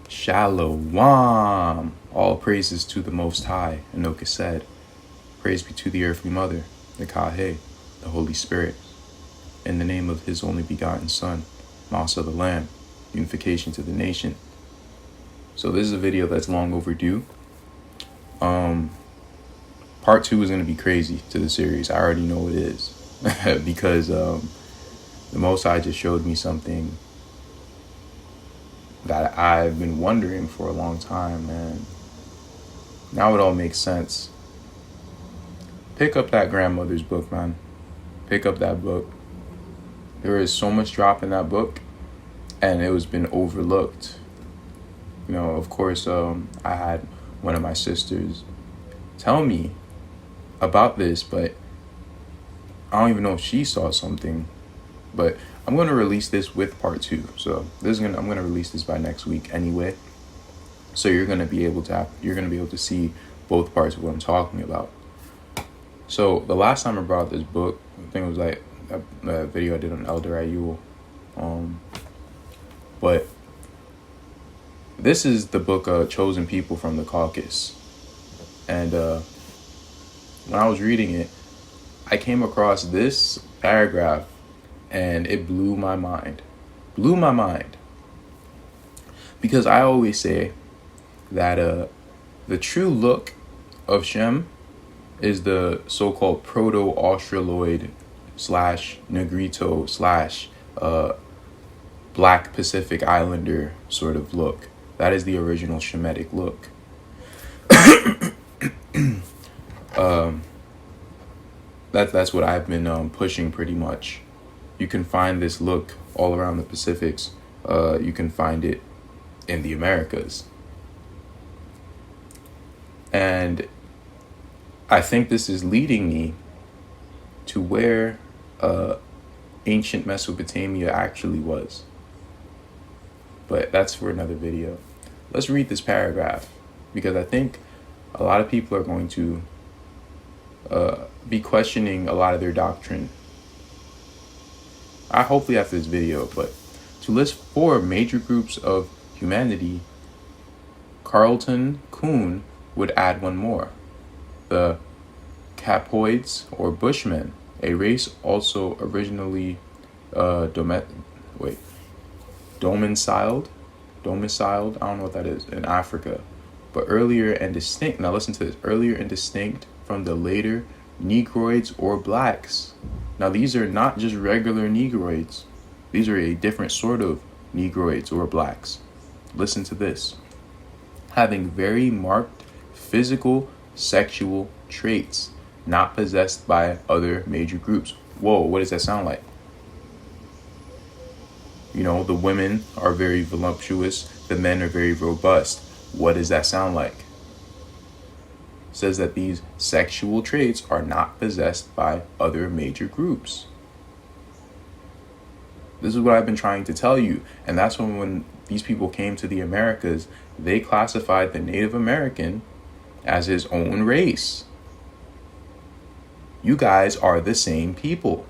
Shalom. All praises to the Most High. Anoka said, praise be to the earthly mother, the Kahe, the Holy Spirit. In the name of his only begotten Son, Motsah the Lamb, unification to the nation. So this is a video that's long overdue. Part 2 is going to be crazy to the series. I already know it is. Because the Most High just showed me something that I've been wondering for a long time, and now it all makes sense. Pick up that grandmother's book, man. Pick up that book. There is so much drop in that book, and it was been overlooked. You know, of course, I had one of my sisters tell me about this, but I don't even know if she saw something. But I'm going to release this with part 2. So I'm going to release this by next week anyway. So you're going to be able to see both parts of what I'm talking about. So the last time I brought this book, I think it was like a video I did on Elder Ayul. But this is the book Chosen People from the Caucasus. And when I was reading it, I came across this paragraph and it blew my mind. Because I always say that the true look of Shem is the so-called Proto-Australoid / Negrito / Black Pacific Islander sort of look. That is the original Shemitic look. That's what I've been pushing pretty much. You can find this look all around the Pacifics. You can find it in the Americas. And I think this is leading me to where ancient Mesopotamia actually was. But that's for another video. Let's read this paragraph, because I think a lot of people are going to be questioning a lot of their doctrine. Hopefully after this video. But to list 4 major groups of humanity, Carlton Kuhn would add one more: the Capoids or Bushmen, a race also originally domiciled, I don't know what that is, in Africa, but earlier and distinct, now listen to this, earlier and distinct from the later Negroids or blacks. Now these are not just regular Negroids. These are a different sort of Negroids or blacks. Listen to this. Having very marked physical, sexual traits not possessed by other major groups. Whoa, what does that sound like? You know, the women are very voluptuous, the men are very robust. What does that sound like? It says that these sexual traits are not possessed by other major groups. This is what I've been trying to tell you. And that's when these people came to the Americas, they classified the Native American as his own race. You guys are the same people.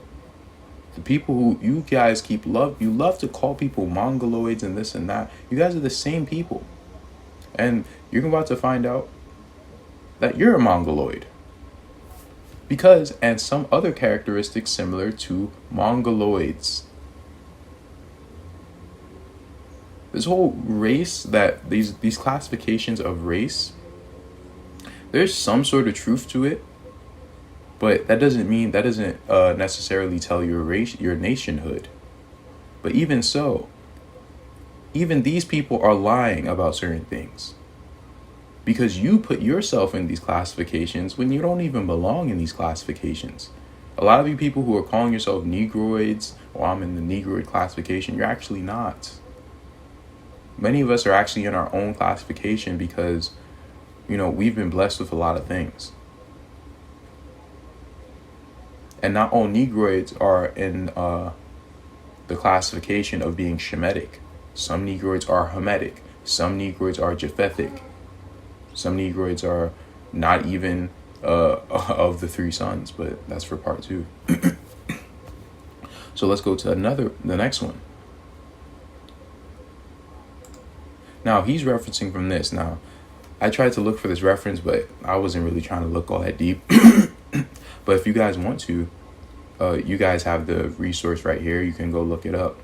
The people who you guys you love to call people Mongoloids and this and that. You guys are the same people. And you're about to find out that you're a Mongoloid. And some other characteristics similar to Mongoloids. This whole race, that these classifications of race, there's some sort of truth to it, but that doesn't necessarily tell your race, your nationhood. But even so, even these people are lying about certain things, because you put yourself in these classifications when you don't even belong in these classifications. A lot of you people who are calling yourself Negroids, or I'm in the Negroid classification, you're actually not. Many of us are actually in our own classification because, you know, we've been blessed with a lot of things. And not all Negroids are in the classification of being Shemitic. Some Negroids are Hamitic. Some Negroids are Japhethic. Some Negroids are not even of the 3 sons, but that's for part 2. So let's go to the next one. Now, he's referencing from this. Now, I tried to look for this reference, but I wasn't really trying to look all that deep. But if you guys want to, you guys have the resource right here. You can go look it up.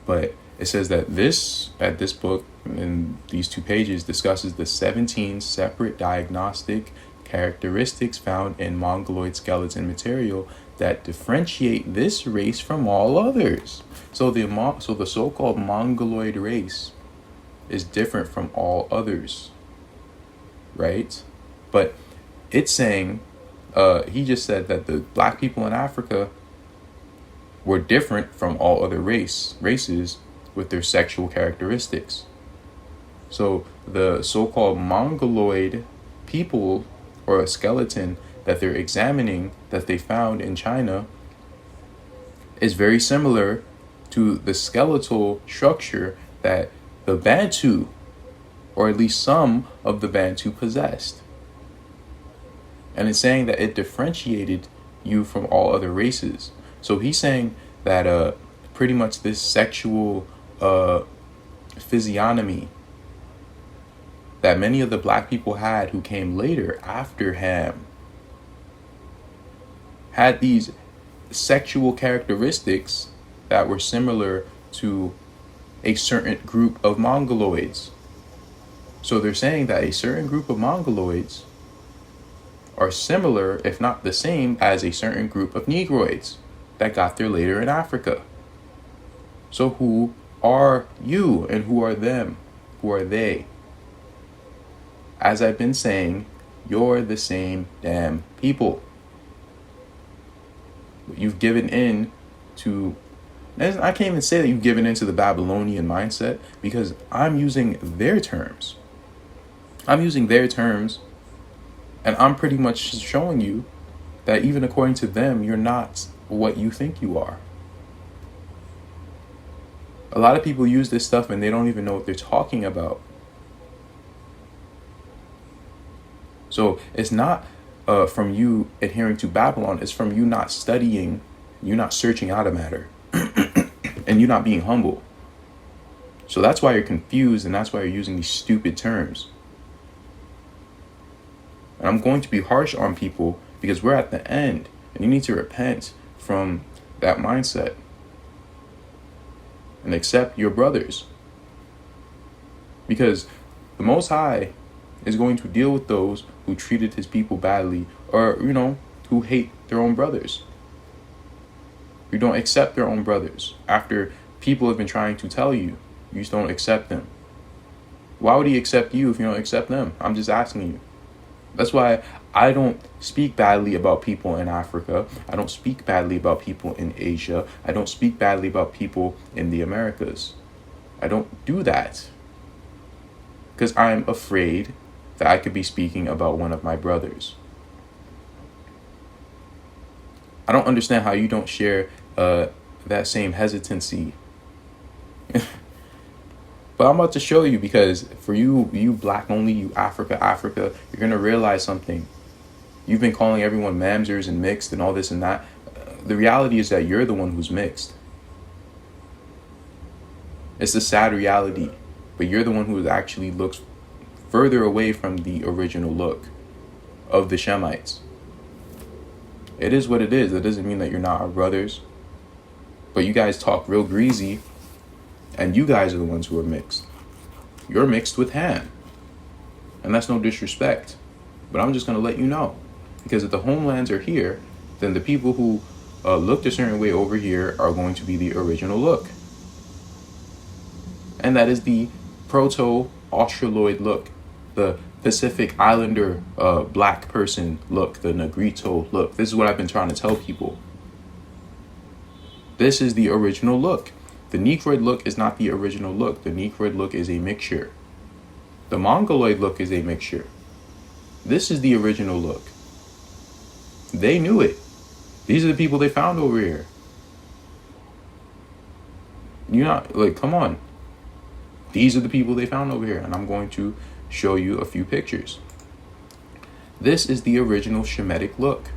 But it says that this book in these 2 pages discusses the 17 separate diagnostic characteristics found in Mongoloid skeleton material that differentiate this race from all others. So the so-called Mongoloid race is different from all others, right? But it's saying, he just said that the black people in Africa were different from all other races with their sexual characteristics. So the so-called Mongoloid people, or a skeleton that they're examining that they found in China, is very similar to the skeletal structure that the Bantu, or at least some of the Bantu, possessed. And it's saying that it differentiated you from all other races. So he's saying that pretty much this sexual physiognomy that many of the black people had who came later after Ham had these sexual characteristics that were similar to a certain group of Mongoloids. So they're saying that a certain group of Mongoloids are similar, if not the same, as a certain group of Negroids that got there later in Africa. So who are you and who are them? Who are they? As I've been saying, you're the same damn people. You've given in to, I can't even say that you've given into the Babylonian mindset, because I'm using their terms. And I'm pretty much showing you that even according to them, you're not what you think you are. A lot of people use this stuff and they don't even know what they're talking about. So it's not from you adhering to Babylon. It's from you not studying, you not searching out a matter, and you not being humble. So that's why you're confused, and that's why you're using these stupid terms. And I'm going to be harsh on people because we're at the end, and you need to repent from that mindset and accept your brothers. Because the Most High is going to deal with those who treated his people badly, or, who hate their own brothers, who don't accept their own brothers after people have been trying to tell you. You just don't accept them. Why would he accept you if you don't accept them? I'm just asking you. That's why I don't speak badly about people in Africa. I don't speak badly about people in Asia. I don't speak badly about people in the Americas. I don't do that because I'm afraid that I could be speaking about one of my brothers. I don't understand how you don't share that same hesitancy. But I'm about to show you, because for you black only, you Africa, you're going to realize something. You've been calling everyone mamzers and mixed and all this and that. The reality is that you're the one who's mixed. It's the sad reality. But you're the one who actually looks further away from the original look of the Shemites. It is what it is. It doesn't mean that you're not our brothers. But you guys talk real greasy, and you guys are the ones who are mixed. You're mixed with Ham. And that's no disrespect. But I'm just going to let you know. Because if the homelands are here, then the people who looked a certain way over here are going to be the original look. And that is the Proto-Australoid look. The Pacific Islander black person look. The Negrito look. This is what I've been trying to tell people. This is the original look. The Negroid look is not the original look. The Negroid look is a mixture. The Mongoloid look is a mixture. This is the original look. They knew it. These are the people they found over here. You're not, come on. These are the people they found over here. And I'm going to show you a few pictures. This is the original Shemitic look.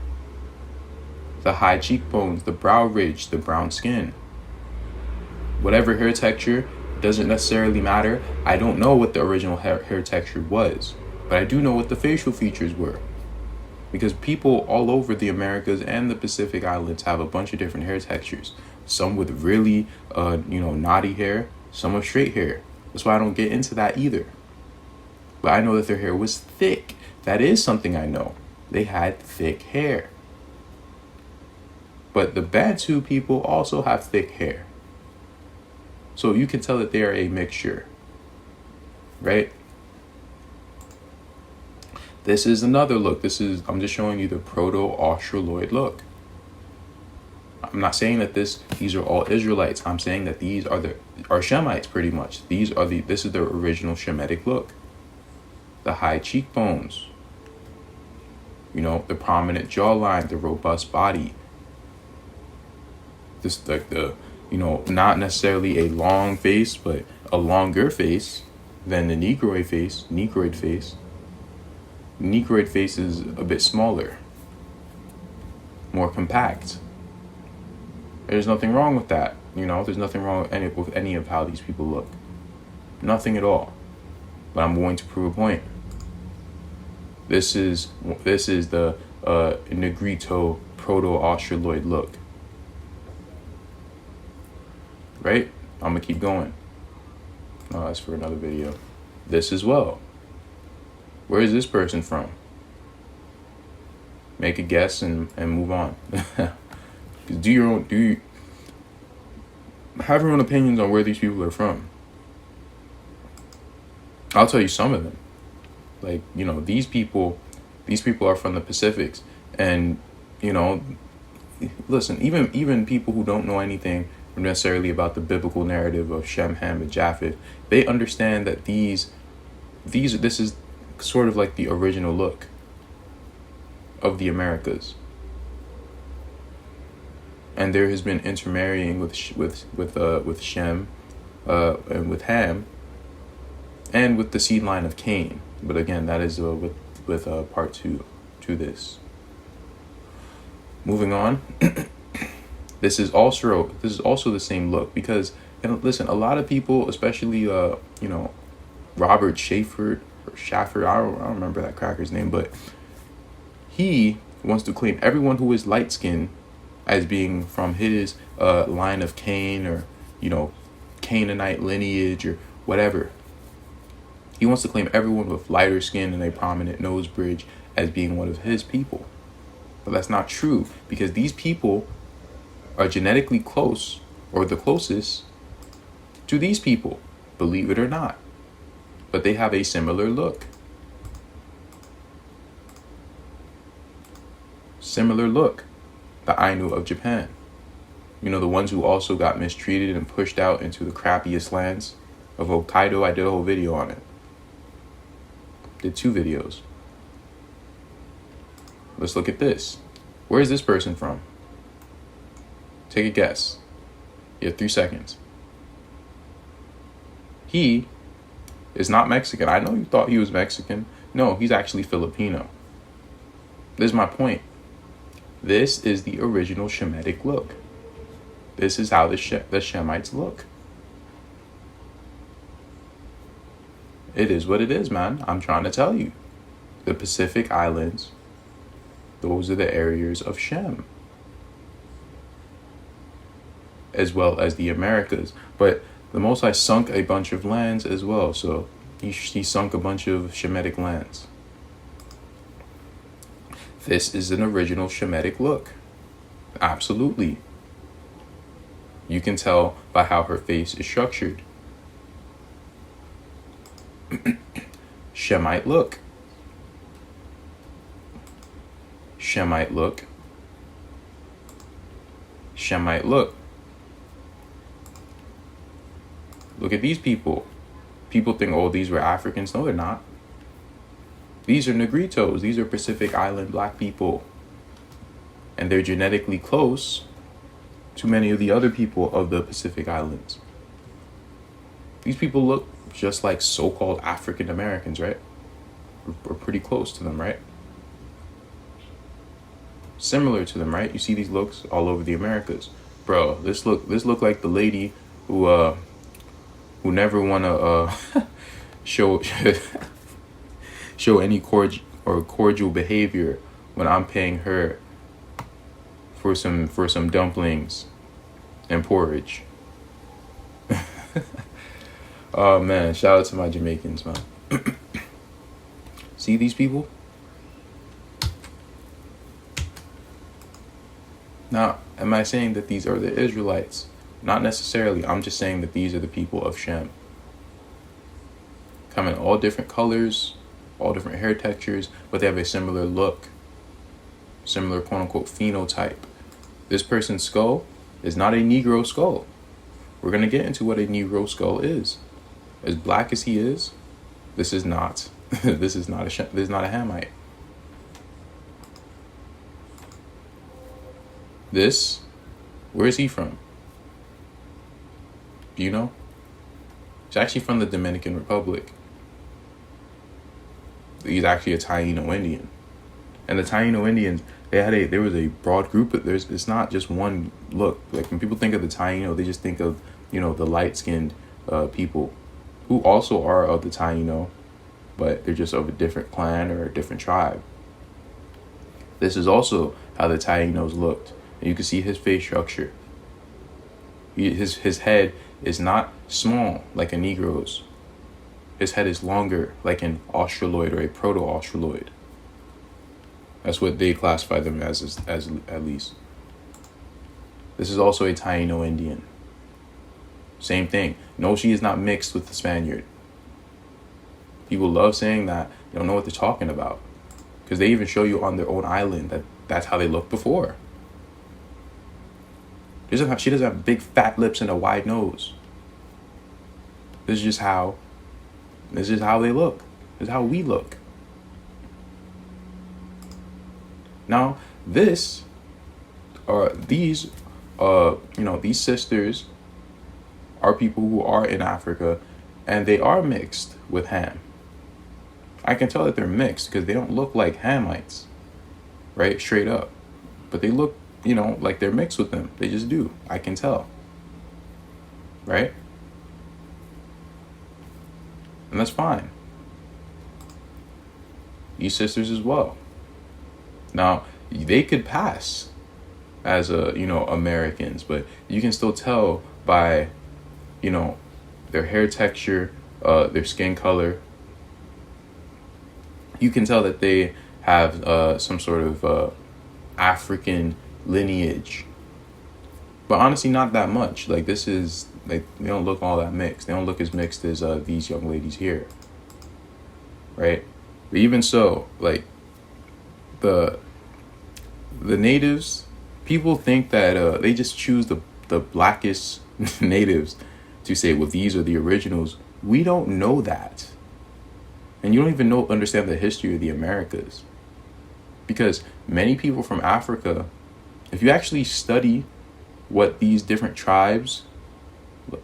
The high cheekbones, the brow ridge, the brown skin. Whatever hair texture Doesn't necessarily matter. I don't know what the original hair texture was, but I do know what the facial features were. Because people all over the Americas and the Pacific Islands have a bunch of different hair textures. Some with really, knotty hair, some with straight hair. That's why I don't get into that either. But I know that their hair was thick. That is something I know. They had thick hair. But the Bantu people also have thick hair. So you can tell that they are a mixture, right? This is another look. I'm just showing you the Proto-Australoid look. I'm not saying that these are all Israelites. I'm saying that these are Shemites pretty much. This is the original Shemitic look. The high cheekbones, the prominent jawline, the robust body. This not necessarily a long face, but a longer face than the Negroid face. Negroid face is a bit smaller, more compact. There's nothing wrong with that. There's nothing wrong with any of how these people look. Nothing at all. But I'm going to prove a point. This is the Negrito Proto-Australoid look. Right? I'm gonna keep going. No, that's for another video. This as well. Where is this person from? Make a guess and move on. Do you have your own opinions on where these people are from? I'll tell you some of them. Like, these people are from the Pacifics, and listen, even people who don't know anything necessarily about the biblical narrative of Shem, Ham, and Japheth, they understand that this is sort of like the original look of the Americas. And there has been intermarrying with Shem, and with Ham, and with the seed line of Cain. But again, that is with part 2 to this. Moving on. This is also the same look, because, and listen, a lot of people, especially Robert Shaffer, I don't remember that cracker's name, but he wants to claim everyone who is light skinned as being from his line of Cain, or Canaanite lineage, or whatever. He wants to claim everyone with lighter skin and a prominent nose bridge as being one of his people. But that's not true, because these people are genetically close, or the closest, to these people, believe it or not. But they have a similar look. The Ainu of Japan. The ones who also got mistreated and pushed out into the crappiest lands of Hokkaido. I did a whole video on it. Did 2 videos. Let's look at this. Where is this person from? Take a guess. You have 3 seconds. He is not Mexican. I know you thought he was Mexican. No, he's actually Filipino. This is my point. This is the original Shemitic look. This is how the Shemites look. It is what it is, man. I'm trying to tell you. The Pacific Islands, those are the areas of Shem, as well as the Americas. But the Most High sunk a bunch of lands as well. So he sunk a bunch of Shemitic lands. This is an original Shemitic look. Absolutely. You can tell by how her face is structured. Shemite look. Shemite look. Shemite look. Look at these people. People think, oh, these were Africans. No, they're not. These are Negritos. These are Pacific Island black people. And they're genetically close to many of the other people of the Pacific Islands. These people look just like so-called African Americans, right? We're pretty close to them, right? Similar to them, right? You see these looks all over the Americas. Bro, this look like the lady who who never want to show show any cordial behavior when I'm paying her for some dumplings and porridge. Oh man, shout out to my Jamaicans, man. See these people? Now, am I saying that these are the Israelites? Not necessarily. I'm just saying that these are the people of Shem. Come in all different colors, all different hair textures, but they have a similar look, similar quote-unquote phenotype. This person's skull is not a Negro skull. We're going to get into what a Negro skull is. As black as he is, this is not this is not a Hamite. This, where is he from? Do you know? He's actually from the Dominican Republic. He's actually a Taino Indian. And the Taino Indians, there was a broad group of, it's not just one look. Like when people think of the Taino, they just think of, the light-skinned people who also are of the Taino, but they're just of a different clan or a different tribe. This is also how the Tainos looked. And you can see his face structure. His head is not small like a Negro's. His head is longer like an Australoid or a Proto-Australoid. That's what they classify them as at least. This is also a Taino Indian. Same thing. No, she is not mixed with the Spaniard. People love saying that. They don't know what they're talking about. Because they even show you on their own island that that's how they looked before. She doesn't have big fat lips and a wide nose. This is how they look. This is how we look. Now, these sisters are people who are in Africa, and they are mixed with Ham. I can tell that they're mixed because they don't look like Hamites, right? Straight up. But they look, like they're mixed with them. They just do. I can tell. Right? And that's fine. These sisters as well. Now, they could pass as Americans, but you can still tell by, their hair texture, their skin color. You can tell that they have some sort of African lineage. But honestly, not that much. Like, this is, they don't look all that mixed. They don't look as mixed as these young ladies here. Right? But even so, like, the natives, people think that they just choose the blackest natives to say, well, these are the originals. We don't know that. And you don't even understand the history of the Americas. Because many people from Africa, if you actually study what these different tribes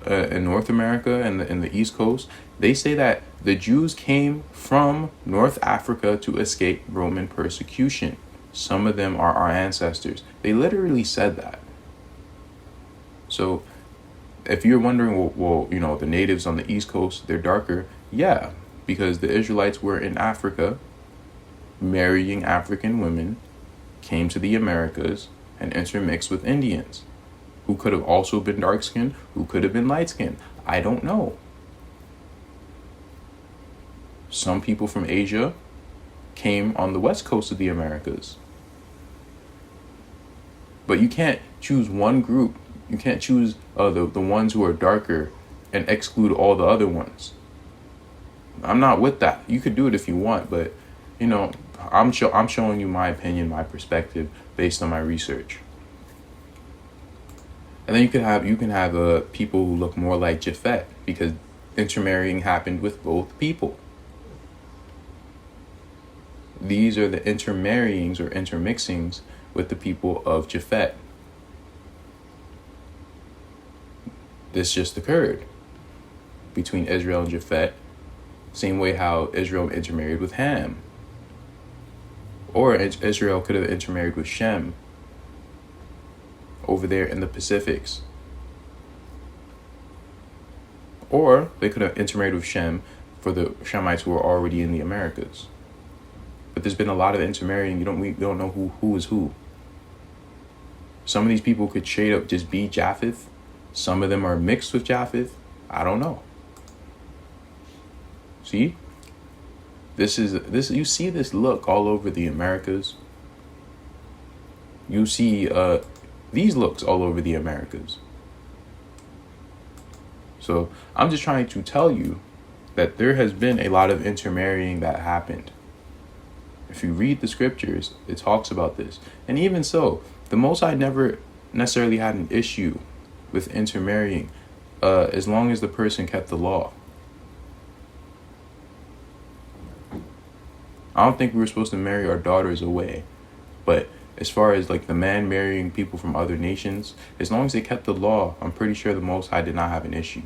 in North America and in the East Coast, they say that the Jews came from North Africa to escape Roman persecution. Some of them are our ancestors. They literally said that. So if you're wondering, well, the natives on the East Coast, they're darker. Yeah, because the Israelites were in Africa, marrying African women, came to the Americas, and intermixed with Indians, who could have also been dark-skinned, who could have been light-skinned. I don't know. Some people from Asia came on the west coast of the Americas. But you can't choose one group. You can't choose the ones who are darker and exclude all the other ones. I'm not with that. You could do it if you want, but I'm showing you my opinion, my perspective based on my research. And then you can have people who look more like Japhet because intermarrying happened with both people. These are the intermarryings or intermixings with the people of Japhet. This just occurred between Israel and Japhet, same way how Israel intermarried with Ham. Or Israel could have intermarried with Shem over there in the Pacifics. Or they could have intermarried with Shem for the Shemites who are already in the Americas. But there's been a lot of intermarrying. We don't know who is who. Some of these people could straight up just be Japheth. Some of them are mixed with Japheth. I don't know. See? This you see this look all over the Americas. You see these looks all over the Americas. So I'm just trying to tell you that there has been a lot of intermarrying that happened. If you read the scriptures, it talks about this. And even so, the Most High never necessarily had an issue with intermarrying as long as the person kept the law. I don't think we were supposed to marry our daughters away. But as far as like the man marrying people from other nations, as long as they kept the law, I'm pretty sure the Most High did not have an issue.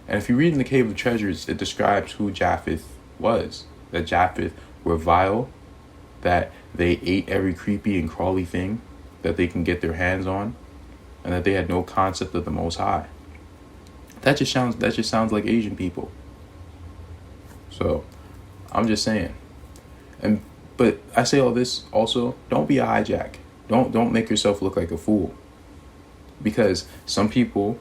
And if you read in the Cave of Treasures, it describes who Japheth was. That Japheth were vile, that they ate every creepy and crawly thing that they can get their hands on, and that they had no concept of the Most High. That just sounds like Asian people. So I'm just saying. But I say all this also, don't be a hijack. Don't make yourself look like a fool. Because some people,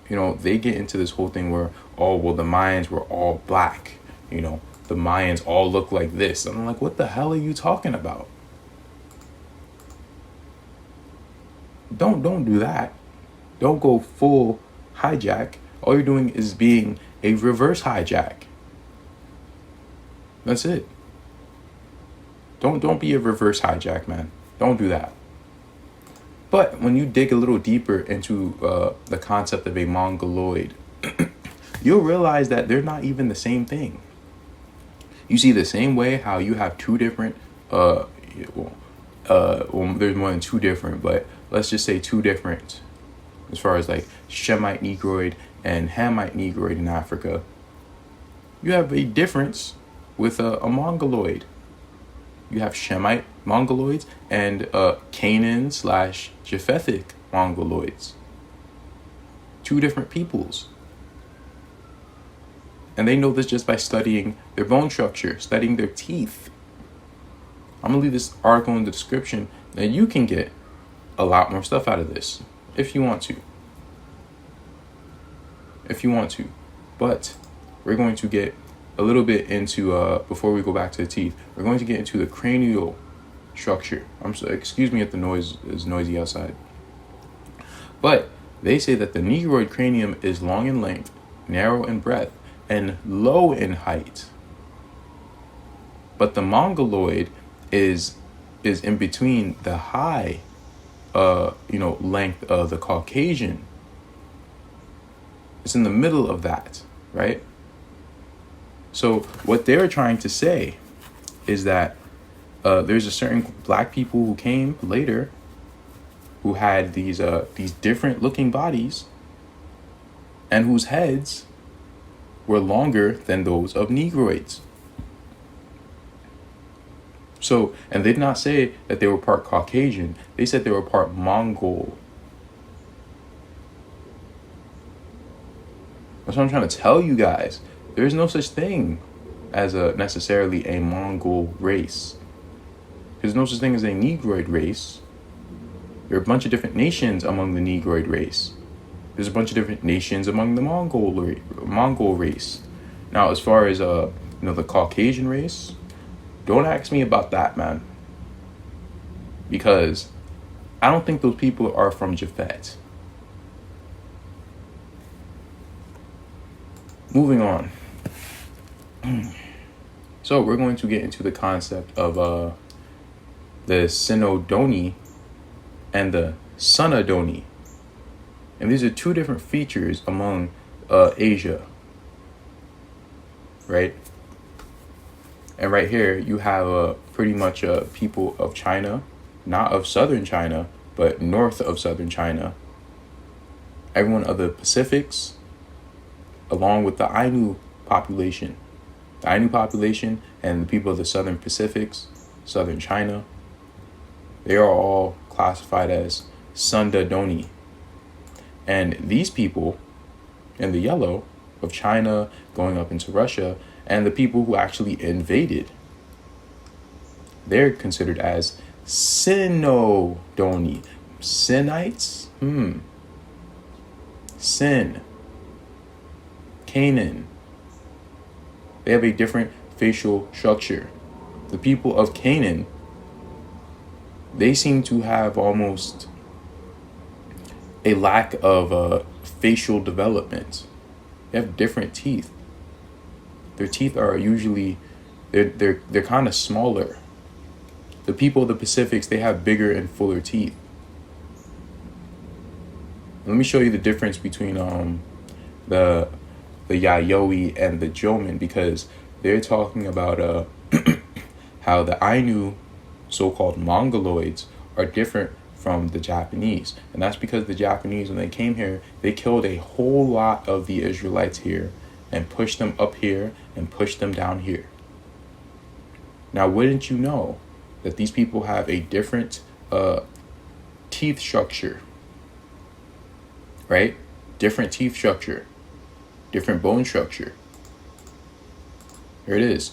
they get into this whole thing where, oh, well, the Mayans were all black. The Mayans all look like this. And I'm like, what the hell are you talking about? Don't do that. Don't go full hijack. All you're doing is being a reverse hijack. That's it. Don't be a reverse hijack, man. Don't do that. But when you dig a little deeper into the concept of a Mongoloid, you'll realize that they're not even the same thing. You see, the same way how you have two different, well, there's more than two different, but let's just say two different, as far as like Shemite Negroid and Hamite Negroid in Africa. You have a difference with a Mongoloid. You have Shemite Mongoloids and Canaan/Japhethic Mongoloids. Two different peoples. And they know this just by studying their bone structure, studying their teeth. I'm going to leave this article in the description, and you can get a lot more stuff out of this if you want to. But we're going to get a little bit into, before we go back to the teeth, we're going to get into the cranial structure. Excuse me if the noise is noisy outside. But they say that the Negroid cranium is long in length, narrow in breadth, and low in height. But the Mongoloid is in between the high, length of the Caucasian. It's in the middle of that, right? So what they're trying to say is that there's a certain black people who came later who had these different looking bodies and whose heads were longer than those of Negroids. So, and they did not say that they were part Caucasian. They said they were part Mongol. That's what I'm trying to tell you guys. There's no such thing as necessarily a Mongol race. There's no such thing as a Negroid race. There are a bunch of different nations among the Negroid race. There's a bunch of different nations among the Mongol race. Now, as far as the Caucasian race, don't ask me about that, man. Because I don't think those people are from Japhet. Moving on. So we're going to get into the concept of the Sinodoni and the Sunodoni. And these are two different features among Asia. Right? And right here you have pretty much people of China, not of southern China, but north of southern China. Everyone of the Pacifics, along with the Ainu population. The Ainu population and the people of the southern Pacifics, southern China, they are all classified as Sundadoni. And these people in the yellow of China going up into Russia, and the people who actually invaded, they're considered as Sinodoni. Sinites? Sin. Canaan. They have a different facial structure. The people of Canaan, they seem to have almost a lack of facial development. They have different teeth. Their teeth are usually they're kind of smaller. The people of the Pacifics, they have bigger and fuller teeth. Let me show you the difference between the Yayoi and the Jomin, because they're talking about how the Ainu, so-called Mongoloids, are different from the Japanese. And that's because the Japanese, when they came here, they killed a whole lot of the Israelites here and pushed them up here and pushed them down here. Now, wouldn't you know that these people have a different teeth structure, right? Different teeth structure, different bone structure. Here it is.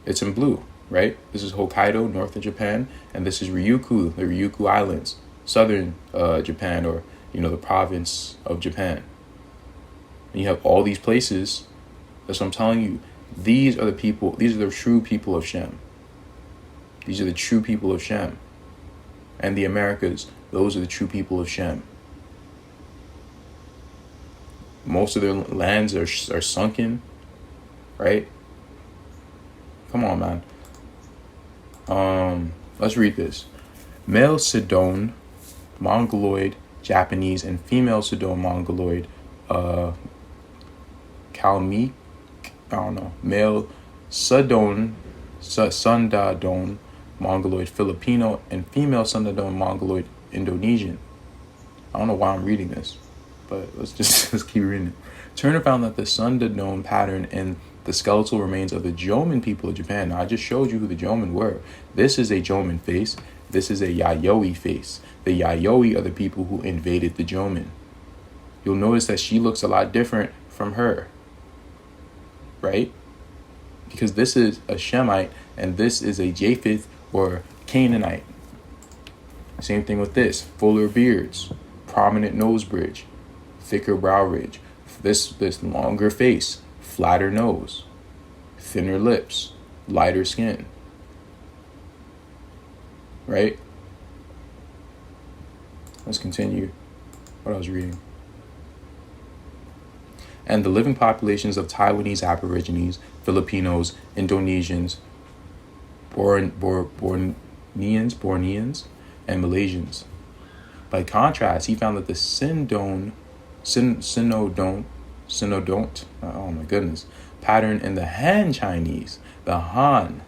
It's in blue, right? This is Hokkaido, north of Japan, and this is Ryukyu, the Ryukyu Islands, southern Japan, or the province of Japan. And you have all these places. That's what I'm telling you. These are the people. These are the true people of Shem. These are the true people of Shem. And the Americas, those are the true people of Shem. Most of their lands are sunken, right? Come on, man. Let's read this. Male Sidon, Mongoloid, Japanese, and female Sidon, Mongoloid, Kalmyk, I don't know. Male Sundadon, Mongoloid, Filipino, and female Sundadon, Mongoloid, Indonesian. I don't know why I'm reading this, but let's keep reading it. Turner found that the Sundadon pattern in the skeletal remains of the Jomin people of Japan. Now, I just showed you who the Jomin were. This is a Jomin face. This is a Yayoi face. The Yayoi are the people who invaded the Jomin. You'll notice that she looks a lot different from her, right? Because this is a Shemite and this is a Japheth or Canaanite. Same thing with this. Fuller beards, prominent nose bridge, thicker brow ridge. This longer face, flatter nose, thinner lips, lighter skin. Right? Let's continue what I was reading. And the living populations of Taiwanese Aborigines, Filipinos, Indonesians, Borneans, and Malaysians. By contrast, he found that the Sinodont, oh my goodness, pattern in the Han Chinese, the Han,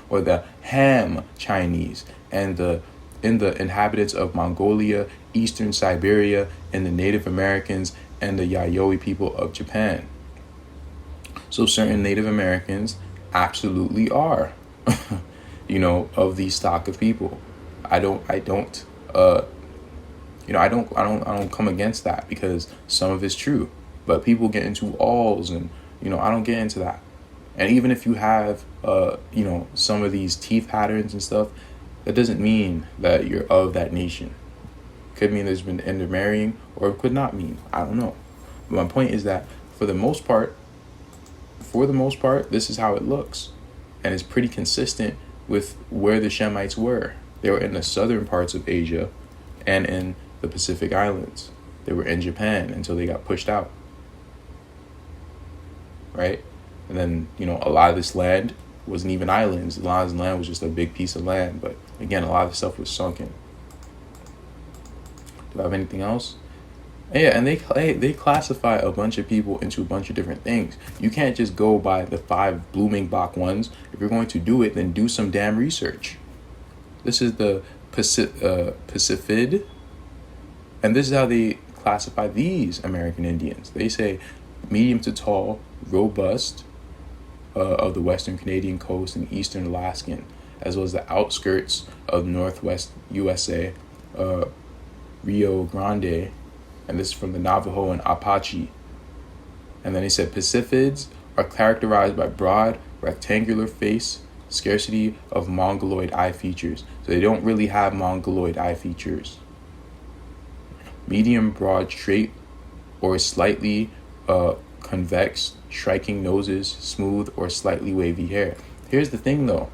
or the Ham Chinese, and in the inhabitants of Mongolia, Eastern Siberia, and the Native Americans and the Yayoi people of Japan. So certain Native Americans absolutely are, of the stock of people. I don't come against that, because some of it's true, but people get into alls, and I don't get into that. And even if you have some of these teeth patterns and stuff, that doesn't mean that you're of that nation. Could mean there's been intermarrying, or it could not mean. I don't know. But my point is that for the most part, this is how it looks, and it's pretty consistent with where the Shemites were. They were in the southern parts of Asia and in the Pacific Islands. They were in Japan until they got pushed out. Right? And then, a lot of this land wasn't even islands. A lot of this land was just a big piece of land. But again, a lot of the stuff was sunken. Do I have anything else? Yeah, and they classify a bunch of people into a bunch of different things. You can't just go by the 5 blooming Bach ones. If you're going to do it, then do some damn research. This is the Pacifid, and this is how they classify these American Indians. They say medium to tall, robust, of the western Canadian coast and eastern Alaskan, as well as the outskirts of northwest USA, Rio Grande, and this is from the Navajo and Apache. And then he said Pacifids are characterized by broad, rectangular face, scarcity of Mongoloid eye features. So they don't really have Mongoloid eye features. Medium, broad, straight, or slightly convex, striking noses, smooth or slightly wavy hair. Here's the thing though.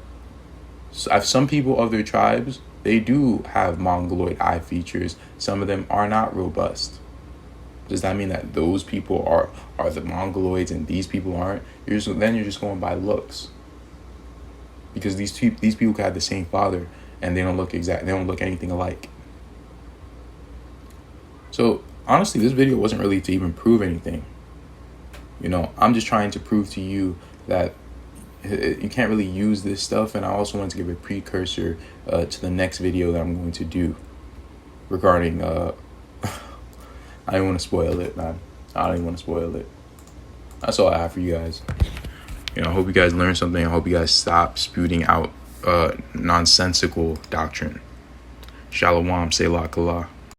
So some people of their tribes, they do have Mongoloid eye features. Some of them are not robust. Does that mean that those people are the Mongoloids and these people aren't? Then you're just going by looks. Because these people could have the same father and they don't look anything alike. So honestly, this video wasn't really to even prove anything. You know, I'm just trying to prove to you that you can't really use this stuff. And I also want to give a precursor to the next video that I'm going to do regarding I don't want to spoil it, man. I don't even want to spoil it. That's all I have for you guys. You know, I hope you guys learned something. I hope you guys stop spewing out nonsensical doctrine. Shalom, Selah Kalah.